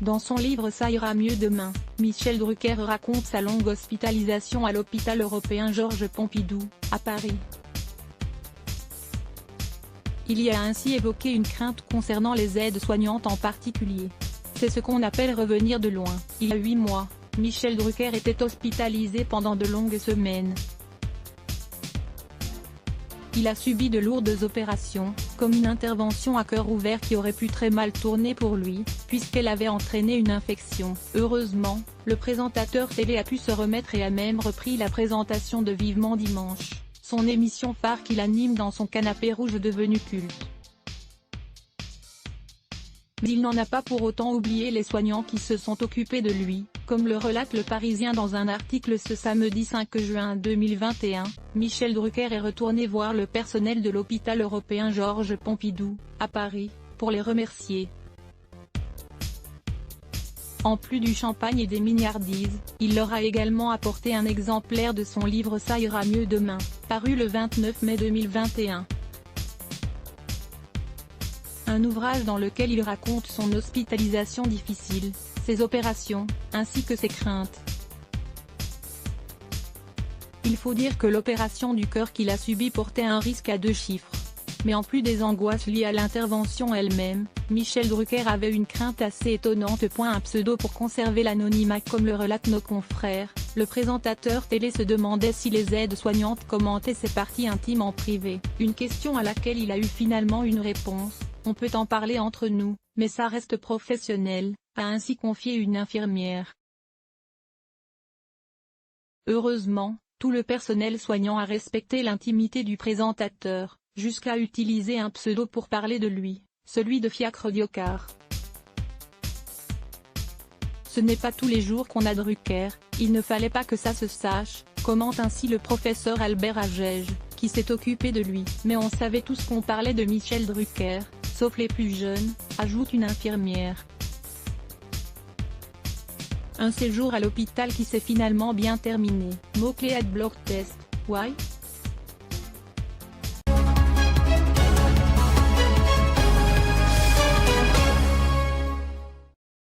Dans son livre Ça ira mieux demain, Michel Drucker raconte sa longue hospitalisation à l'hôpital européen Georges Pompidou, à Paris. Il y a ainsi évoqué une crainte concernant les aides-soignantes en particulier. C'est ce qu'on appelle revenir de loin. Il y a 8 mois, Michel Drucker était hospitalisé pendant de longues semaines. Il a subi de lourdes opérations, comme une intervention à cœur ouvert qui aurait pu très mal tourner pour lui, puisqu'elle avait entraîné une infection. Heureusement, le présentateur télé a pu se remettre et a même repris la présentation de Vivement Dimanche, son émission phare qu'il anime dans son canapé rouge devenu culte. Mais il n'en a pas pour autant oublié les soignants qui se sont occupés de lui, comme le relate Le Parisien dans un article ce samedi 5 juin 2021, Michel Drucker est retourné voir le personnel de l'hôpital européen Georges Pompidou, à Paris, pour les remercier. En plus du champagne et des mignardises, il leur a également apporté un exemplaire de son livre Ça ira mieux demain, paru le 29 mai 2021. Un ouvrage dans lequel il raconte son hospitalisation difficile, ses opérations, ainsi que ses craintes. Il faut dire que l'opération du cœur qu'il a subie portait un risque à 2 chiffres. Mais en plus des angoisses liées à l'intervention elle-même, Michel Drucker avait une crainte assez étonnante. Un pseudo pour conserver l'anonymat comme le relatent nos confrères, le présentateur télé se demandait si les aides-soignantes commentaient ses parties intimes en privé, une question à laquelle il a eu finalement une réponse. On peut en parler entre nous, mais ça reste professionnel, a ainsi confié une infirmière. Heureusement, tout le personnel soignant a respecté l'intimité du présentateur, jusqu'à utiliser un pseudo pour parler de lui, celui de Fiacre Diocard. Ce n'est pas tous les jours qu'on a Drucker, il ne fallait pas que ça se sache, commente ainsi le professeur Albert Agege, qui s'est occupé de lui. Mais on savait tous qu'on parlait de Michel Drucker, sauf les plus jeunes, ajoute une infirmière. Un séjour à l'hôpital qui s'est finalement bien terminé. Mot-clé Adblock Test, why?